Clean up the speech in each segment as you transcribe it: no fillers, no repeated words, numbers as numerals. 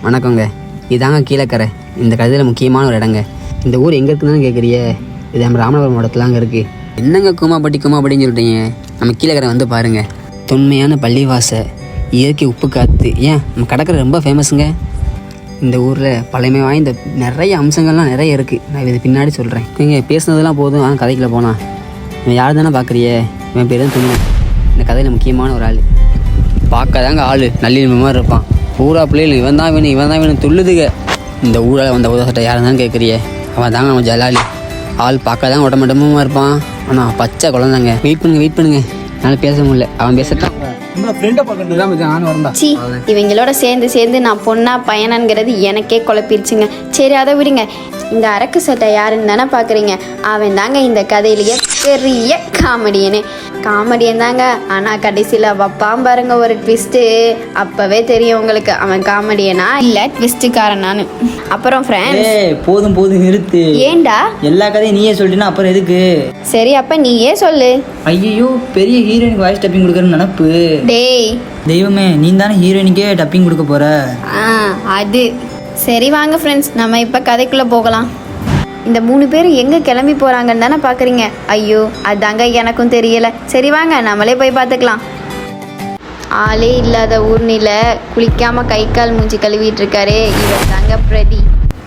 வணக்கங்க. இதாங்க கீழக்கரை. இந்த கதையில் முக்கியமான ஒரு இடங்க. இந்த ஊர் எங்கே இருக்குதுன்னு கேட்குறியே, இது நம்ம ராமநாதபுரம் மாவட்டத்தில் அங்கே இருக்குது. என்னங்க கூமாப்பட்டின்னு சொல்லிட்டீங்க. நம்ம கீழக்கரை வந்து பாருங்கள். தொன்மையான பள்ளிவாசல், இயற்கை உப்பு காற்று, ஏன் நம்ம கடற்கரை ரொம்ப ஃபேமஸுங்க. இந்த ஊரில் பழமை வாய்ந்த நிறைய அம்சங்கள்லாம் நிறைய இருக்குது. நான் இது பின்னாடி சொல்கிறேன். இங்கே பேசுனதெல்லாம் போதும், கதைக்குள்ளே போகலாம். இவன் யார் தானே பார்க்குறியே, இவன் பேர் தான் துணு. இந்த கதையில் முக்கியமான ஒரு ஆள். பார்க்கதாங்க ஆள் நல்லினிமை மாதிரி இருப்பான். பூரா பிள்ளைகள் இவன் தான் வேணும் துள்ளுதுங்க. இந்த ஊரால் வந்த உதவசட்டை யாரும் தான் கேட்குறியே, அவன் தாங்க நம்ம ஜலாலி. ஆள் பார்க்க தான் உடம்பட்டமாக இருப்பான், ஆனால் பச்சை குழந்தைங்க. வெயிட் பண்ணுங்க என்னால் பேச முடியல. அவன் பேசட்டான். இவங்களோட சேர்ந்து நான் பொண்ணா பையனாங்கிறது எனக்கே குழப்பிருச்சுங்க. சரி அதை விடுங்க. இந்த அரக்கு சட்டை யாருன்னு தானே பார்க்குறீங்க. அவன் தாங்க இந்த கதையிலேயே பெரிய காமெடியன் தாங்க. ஆனால் கடைசியில் வைப்பான் பாருங்க ஒரு ட்விஸ்ட்டு. அப்போவே தெரியும் உங்களுக்கு அவன் காமெடியனா இல்லை ட்விஸ்ட்டுக்காரனான்னு. அப்புறம் ஃப்ரெண்ட்ஸ் போதும் நிறுத்து. ஏண்டா எல்லா கதையும் நீயே சொல்லிட்டுனா அப்புறம் எதுக்கு? சரி அப்போ நீயே சொல்லு. ஐயோ, பெரிய ஹீரோயினுக்கு வாய்ஸ் டப்பிங் கொடுக்குறன்னு நினப்பு. டேய் தெய்வமே, நீ தானே ஹீரோயினுக்கே டப்பிங் கொடுக்க போற. அது சரி வாங்க ஃப்ரெண்ட்ஸ், நம்ம இப்போ கதைக்குள்ளே போகலாம். இந்த 3 பேர் எங்கே கிளம்பி போகிறாங்கன்னு தானே பார்க்குறீங்க. ஐயோ அதாங்க எனக்கும் தெரியலை. சரி வாங்க நம்மளே போய் பார்த்துக்கலாம். ஆளே இல்லாத ஊர்னில குளிக்காமல் கை கால் மூஞ்சி கழுவிட்டு இருக்காரே, இவர் தாங்க பிரதி.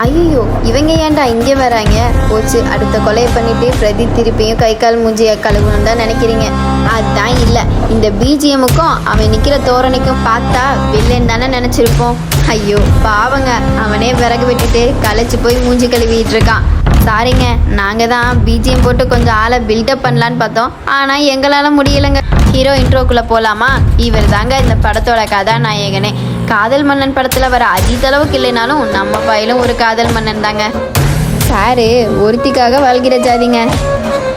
ஐயோ இவங்க ஏன்டா இங்கே வராங்க? போச்சு, அடுத்த கொலையை பண்ணிட்டு பிரதி திருப்பியும் கை கால் மூஞ்சியை கழுவணும்னு தான் நினைக்கிறீங்க. அதுதான் இல்லை, இந்த பிஜிஎம்முக்கும் அவன் நிற்கிற தோரணைக்கும் பார்த்தா வில்லன் தானே நினச்சிருப்போம். ஐயோ பாவங்க, அவனே விறகு விட்டுட்டு களைச்சி போய் மூஞ்சி கழுவிட்டு இருக்கான். சாரிங்க, நாங்கள் தான் பிஜிஎம் போட்டு கொஞ்சம் ஆளை பில்டப் பண்ணலான்னு பார்த்தோம், ஆனால் எங்களால் முடியலைங்க. ஹீரோ இன்ட்ரோக்குள்ளே போகலாமா? இவர் தாங்க இந்த படத்தோட கதாநாயகனே. காதல் மன்னன் படத்தில் வர அஜித் அளவுக்கு இல்லைனாலும் நம்ம பையிலும் ஒரு காதல் மன்னன் தாங்க. சாரு ஒருத்திக்காக வாழ்கிற ஜாதிங்க.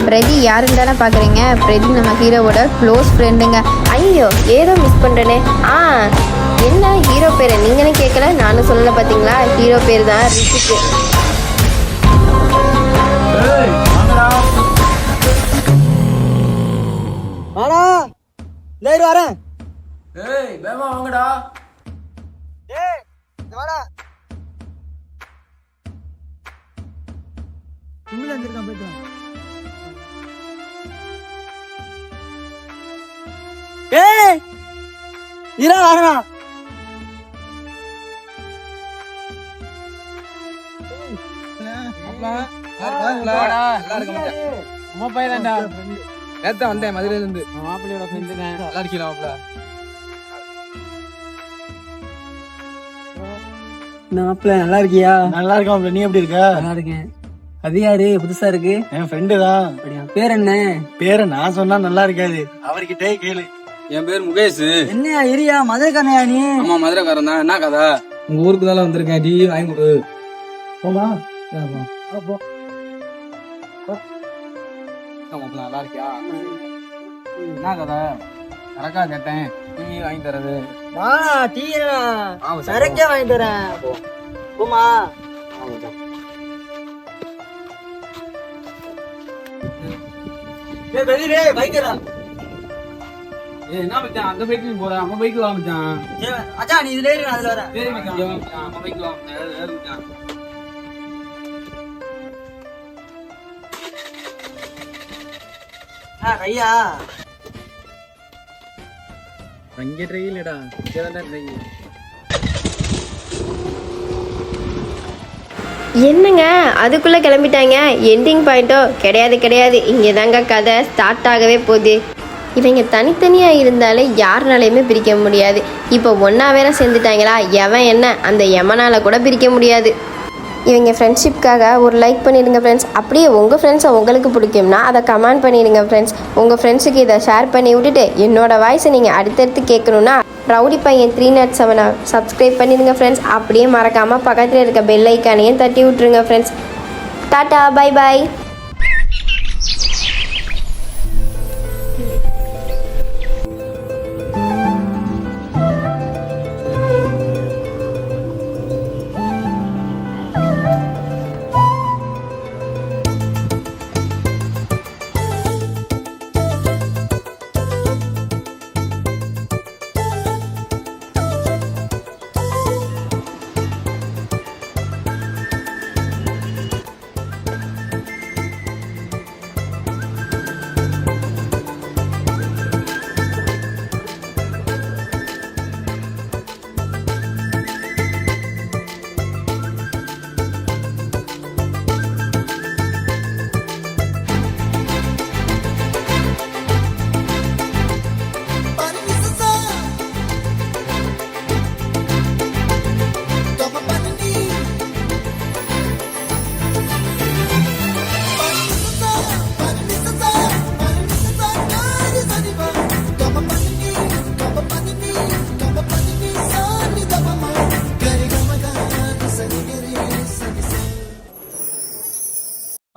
பிரதி யாருன்னு தானே பார்க்குறீங்க. பிரதி நம்ம ஹீரோவோட க்ளோஸ் ஃப்ரெண்டுங்க. ஐயோ ஏதோ மிஸ் பண்ணுறேனே. என்ன ஹீரோ பேரை நீங்களே கேட்கல, நானும் சொல்லலை பார்த்தீங்களா? ஹீரோ பேர் தான் ரித்திக்கு. வரேன். வாங்கடா. அம்மா பையன்டா, நேத்து வந்தேன் மதுரையில இருந்து. மாப்பிள்ளையோட ஃப்ரெண்டுங்க. நல்லா இருக்கீங்களா மாப்பிள்ள? மாப்பிள்ள நல்லா இருக்கியா? நல்லா இருக்கா. நீ எப்படி இருக்க? நல்லா இருக்கேன். அது யாரு புதுசா இருக்கு? என் ஃப்ரெண்டு தான். பேர் என்ன? பேரை நான் சொன்னா நல்லா இருக்காது, அவர்கிட்டே கேளு. என் பேர் முகேஷ். என்ன ஏரியா? மதுரைக்காரனையா நீ? ஆமா மதுரைக்காரன் தான். என்ன கதை? உங்க ஊருக்கு தான் வந்திருக்கேன், டீ வாங்கி கொடு. போமா. நல்லா இருக்கியா? என்ன கதை? கரெக்டா கேட்டேன். டீ வாங்கி தரது. டீ சரக்கே வாங்கி தரேன். போமா. என்ன மச்சான், அந்த பைக்லயும் போற? அம்மா பைக்ல வா மச்சான். அச்சா நீ இதுல ஏறு, அதுல வர. சரி மச்சான், அம்மா பைக்ல வா மச்சான். கையா அங்கே ட்ரெயிலடா, இங்கதான் ட்ரெயின். என்னங்க அதுக்குள்ளே கிளம்பிட்டாங்க? எண்டிங் பாயிண்ட்டோ கிடையாது. இங்கே தாங்க கதை ஸ்டார்ட் ஆகவே போகுது. இவங்க தனித்தனியாக இருந்தாலே யாருனாலையுமே பிரிக்க முடியாது. இப்போ ஒன்றா வேற சேர்ந்துட்டாங்களா, எவன் என்ன அந்த யமனால் கூட பிரிக்க முடியாது. இவங்க ஃப்ரெண்ட்ஷிப்காக ஒரு லைக் பண்ணிடுங்க ஃப்ரெண்ட்ஸ். அப்படியே உங்கள் ஃப்ரெண்ட்ஸை உங்களுக்கு பிடிக்கும்னா அதை கமெண்ட் பண்ணிடுங்க ஃப்ரெண்ட்ஸ். உங்கள் ஃப்ரெண்ட்ஸுக்கு இதை ஷேர் பண்ணி விட்டுட்டு என்னோடய வாய்ஸை நீங்கள் அடுத்தடுத்து கேட்கணுன்னா ரவுடி பையன் 307 சப்ஸ்கிரைப் பண்ணிடுங்க ஃப்ரெண்ட்ஸ். அப்படியே மறக்காமல் பக்கத்தில் இருக்க பெல் ஐக்கானையும் தட்டி விட்ருங்க ஃப்ரெண்ட்ஸ். Tata bye bye.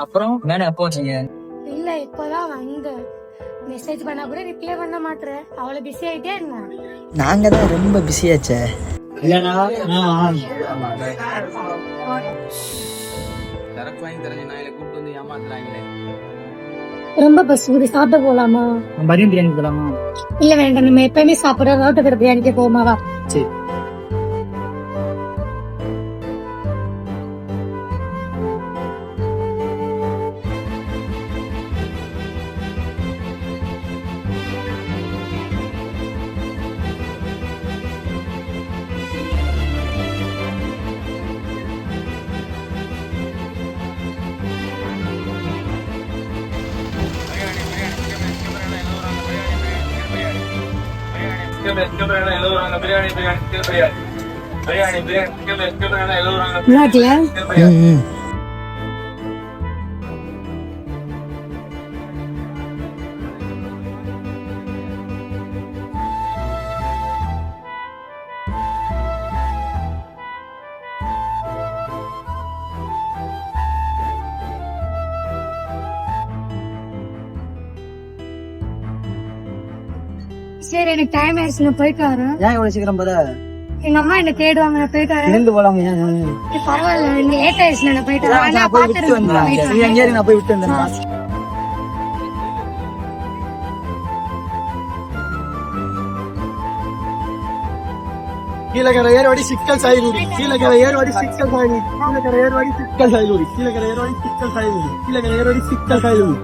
அப்புறம் மேடம் எப்போ வச்சீங்க? இல்ல இப்பதான் வந்த மெசேஜ் பண்ணா கூட ரிப்ளை பண்ண மாட்டேன். அவளை பிஸி ஆயிட்டே இருந்தான். நாங்க தான் ரொம்ப பிஸியாச்சே. சரக்கு வாங்கி தரஞ்ச நாயில கூப்பிட்டு வந்து ஏமாத்துறாங்களே. ரொம்ப பசி சாப்பிட போலாமா? மதியம் பிரியாணி போலாமா? இல்ல வேண்டாம், நம்ம எப்பயுமே சாப்பிடுற ரோட்டு கடை பிரியாணிக்கு போமாவா? சரி. சரி, எனக்கு டைம் ஆயிடுச்சு, நான் போயிட்டு வரேன். ஏன் இவ்வளவு சீக்கிரம் போற? எங்க அம்மா என்ன தேடுவாங்க, நான் போயிட்டு வரேன். இருந்து போலாமா? பரவாயில்ல, இங்க லேட் ஆயிடுச்சு, நான் போயிட்டு வரேன். நான் போய் விட்டு வந்துடுறேன். நீ எங்கே இரு, நான் போய் விட்டு வந்துடுறேன். கீழக்கரை ஏர்வாடி சிக்கல் சாயலூரி, கீழக்கரை ஏர்வாடி சிக்கல் சாயலூரி, கீழக்கரை ஏர்வாடி சிக்கல் சாயலூரி, கீழக்கரை ஏர்வாடி சிக்கல் சாயலூரி, கீழக்கரை ஏர்வாடி சிக்கல் சாயலூரி.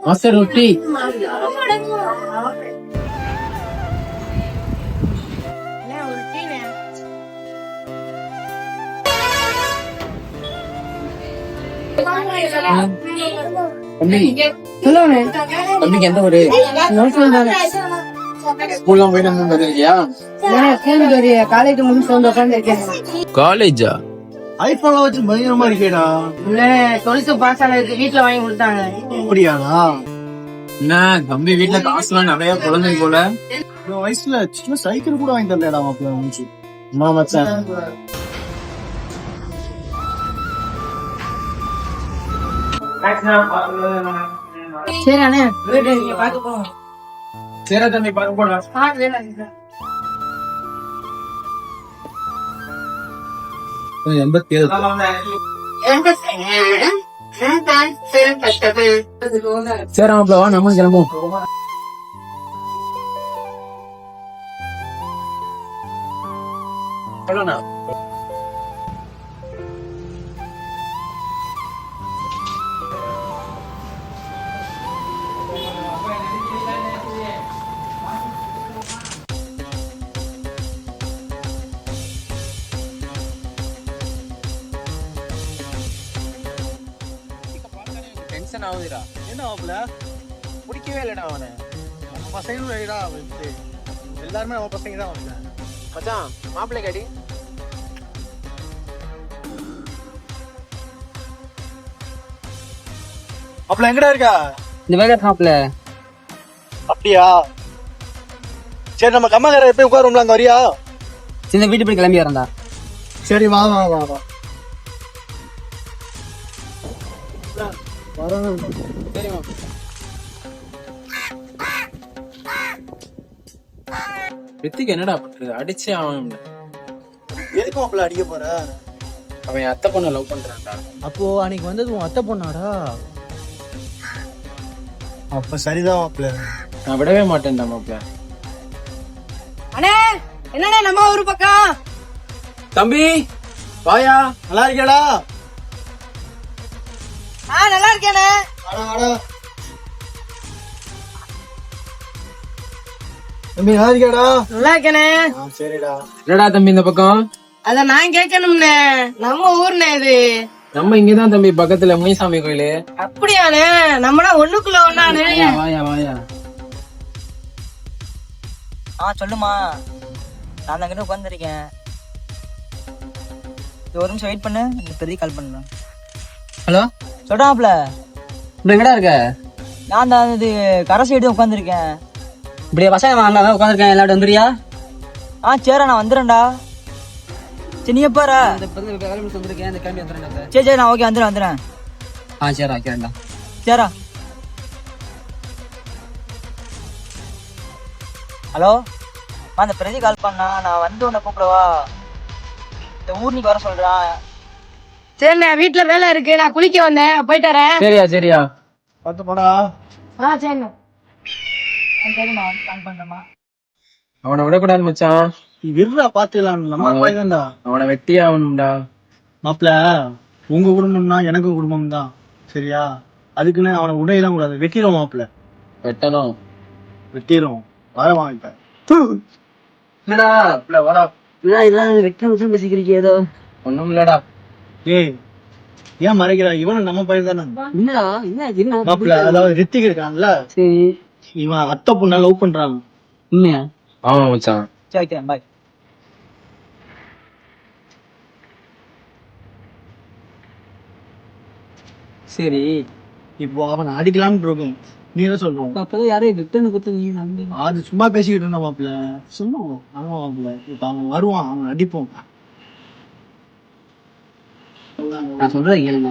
மாஸ்டர் ரொட்டி. தம்பிக்கு எந்த ஒரு ஸ்கூல்லாம் போயிட்டு வந்துருக்கியா? காலேஜ் முடிச்சு வந்து உட்காந்துருக்கேன். காலேஜா? ஐபோன்ல வச்சு பயங்கரமா இருக்கேடா. இல்ல 12th பாஸ் ஆனதுக்கு வீட்டுல வாங்கி கொடுத்தாங்க. அப்படியாடா? என்ன தம்பி வீட்டுல காசுலாம் நிறைய குழந்தை போல. இந்த வயசுல சின்ன சைக்கிள் கூட வாங்கி தரலடா மாப்பிள்ள. அம்மா மச்சான். சரி அண்ணே, வீட்டுல நீங்க பாத்து போங்க. சரி தம்பி பார்க்க போடா. சரி மாப்பிள்ள வா, நம்ம கிளம்புவோம். டென்ஷன் ஆகுதுடா. என்ன மாப்பிள்ள? பிடிக்கவே இல்லடா அவனை. நம்ம பசங்களும் ரெடிடா. எல்லாருமே நம்ம பசங்க தான் மாப்பிள்ள. மச்சான் மாப்பிள்ளை காடி. மாப்பிள்ள எங்கடா இருக்கா? இந்த வேலை மாப்பிள்ள. அப்படியா? சரி, நம்ம கம்மாக்கார எப்பயும் உட்காரும்ல, அங்க வரியா? சின்ன வீட்டு போய் கிளம்பி வரேன்டா. சரி, வா வா வா வா. சரி மாப்பிள்ள. ரித்திக் என்னடா பண்றது? அடிச்சே அவன். எதுக்கு மாப்பிள்ள அடிக்க போற? அவன் அத்தை பொண்ணை லவ் பண்றான்டா. அப்போ அன்னைக்கு வந்தது உன் அத்தை பொண்ணாடா? அப்ப சரிதான் மாப்பிள்ள. நான் விடவே மாட்டேன்டா மாப்பிள்ள. அண்ணே, என்னண்ணே நம்ம ஊரு பக்கம்? தம்பி வாயா. நல்லா இருக்கேடா? நல்லா இருக்கேனே. வாடா வாடா. தம்பி நல்லா இருக்கேடா? நல்லா இருக்கேனே. சரிடா. என்னடா தம்பி இந்த பக்கம்? அத நான் கேட்கணும்னே. நம்ம ஊர்னே இது. நம்ம இங்கதான் தம்பி, பக்கத்துல முனிசாமி கோயிலு. அப்படியானே? நம்மளா ஒண்ணுக்குள்ள ஒண்ணானே. வாயா வாயா. சொல்லுமா. நான் அங்கிட்ட உட்காந்துருக்கேன். ஒரு நிமிஷம் வெயிட் பண்ணு, பெரிய கால் பண்ணுறேன். ஹலோ, சொல்றாப்ல. இப்படி எங்கடா இருக்க? நான் தான் இது கரை சைடு உட்காந்துருக்கேன். இப்படியே பசங்க வாங்க உட்காந்துருக்கேன், எல்லாரும் வந்துறியா? சரிடா, நான் வந்துடுறேன்டா. சரி, நீ எப்பாரா? வந்திருக்கேன், இந்த கிளம்பி வந்துடுறேன். சரி, நான் ஓகே வந்துடுறேன். சரி, வைக்கிறேன்டா. சரிடா. ஹலோ, அந்த பிரதி கால் பண்ணா, நான் வந்து உன்னை கூப்பிடவா? இந்த ஊர்னிக்கு வர சொல்றான். சரிண்ணே, வீட்டுல வேலை இருக்கு, நான் குளிக்க வந்தேன், போயிட்டு வரேன். சரியா பார்த்து போடா. சரிண்ணே. நான் கால் பண்றேம்மா. அவனை விடக்கூடாது மச்சான். விருதா பாத்துக்கலாம், நம்ம பையன்டா. அவனை வெட்டி ஆகணும்டா. மாப்பிள்ள, உங்க குடும்பம்னா எனக்கு குடும்பம் தான், சரியா? அதுக்குன்னு அவனை உடையெல்லாம் கூடாது, வெட்டிடும் மாப்பிள்ள, வெட்டணும். வெட்டிடும். வரமா இப்ப என்னடா வரா. இதெல்லாம் வெட்ட விஷயம் பேசிக்கிறீங்க ஏதோ. ஒண்ணும் இல்லடா. ஏய், ஏன் மறைக்கிறா? இவனும் நம்ம பையன் தானே என்னடா என்ன மாப்பிள்ள. அதாவது ரித்திக் இருக்கான்ல, சரி, இவன் அத்தை பொண்ணா லவ் பண்றான். உண்மையா? ஆமா மச்சான். சரி, வைக்கிறேன், பாய். சரி, இப்போ அவன் அடிக்கலாம்னு இருக்கும், நீ என்ன சொல்றோம்? அப்பதான் யாரையும் ரிட்டர்ன் கொடுத்து நீ நம்பி. அது சும்மா பேசிக்கிட்டு இருந்தா மாப்பிள்ள, சும்மா. ஆமா மாப்பிள்ள, இப்ப அவன் வருவான், அவன் அடிப்போம். நான் சொல்றதை கேளுங்க.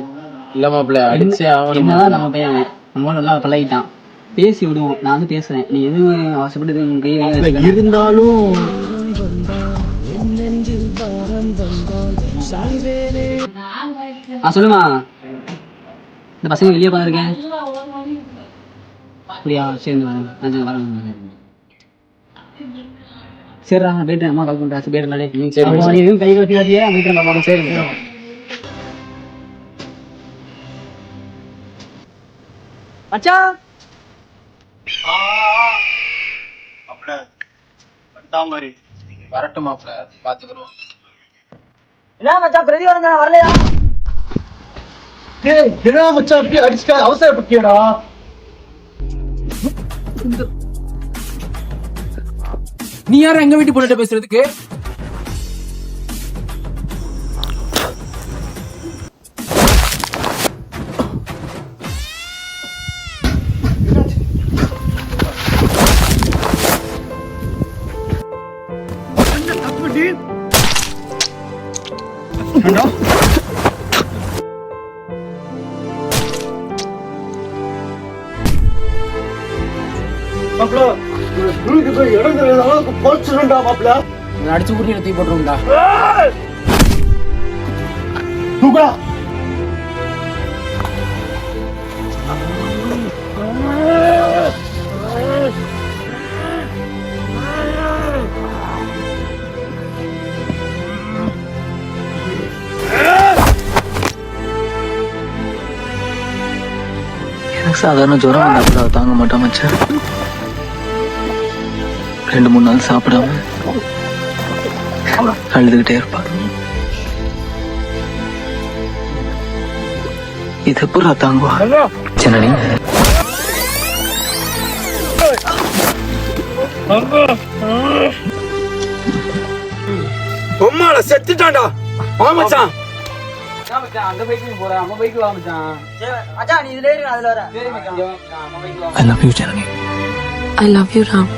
இல்ல மாப்பிள்ள, அடிச்சே ஆகணும். என்னதான் நம்ம பையன் நம்ம நல்லா பழகிட்டான், பேசி விடுவோம். நான் வந்து பேசுறேன், நீ எதுவும் அவசரப்பட்டு எதுவும் கை வைக்க இருந்தாலும் சொல்லுமா. இந்த பசங்க வெளியே உட்காந்துருக்கேன். அப்படியா? சரி, வரேன். சரிடா, நான் போயிட்டேன். அம்மா கால் பண்ணுறேன். போயிடலாடே. சரி. எதுவும் கை கட்டியாதியா? போயிட்டு சரி. மச்சான், மாதிரி வரட்டும் மாப்பிள்ள, பாத்துக்கிறோம். என்ன மச்சான், பிரதி வரங்க வரலையா? என்ன மச்சான் அப்படி அடிச்சுட்டா? அவசரப்பட்டியடா. நீ யாரும் எங்க வீட்டு பொண்ணுகிட்ட பேசுறதுக்கு? மாப்பிள்ள, இடம் தெரியாத அளவுக்கு பொழிச்சிருண்டா மாப்பிள்ள. அடிச்சு ஊட்டி தூக்கி போட்டுருந்தா. தூக்கா. சாதாரண ஜுரம் வந்தா கூட தாங்க மாட்டோம் மச்சான். 2-3 நாள் சாப்பிடாம அழுதுகிட்டே இருப்பா. இத புறா தாங்குவா. ஜனனி, பொம்மால செத்துட்டான்டா. மச்சான், அந்த பைக்கு போறேன். அம்மா பைக்கு வா மச்சான். மச்சான், நீ இதுல ஏறி, நான் அதுல வரேன். சரி மச்சான், அம்மா பைக்கு வா. I love you Janani. I love you, Ram.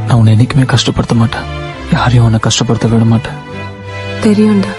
நான் உன்னை என்னைக்குமே கஷ்டப்படுத்த மாட்டேன். யாரையும் உன்னை கஷ்டப்படுத்த விட மாட்டேன். தெரியும்டா.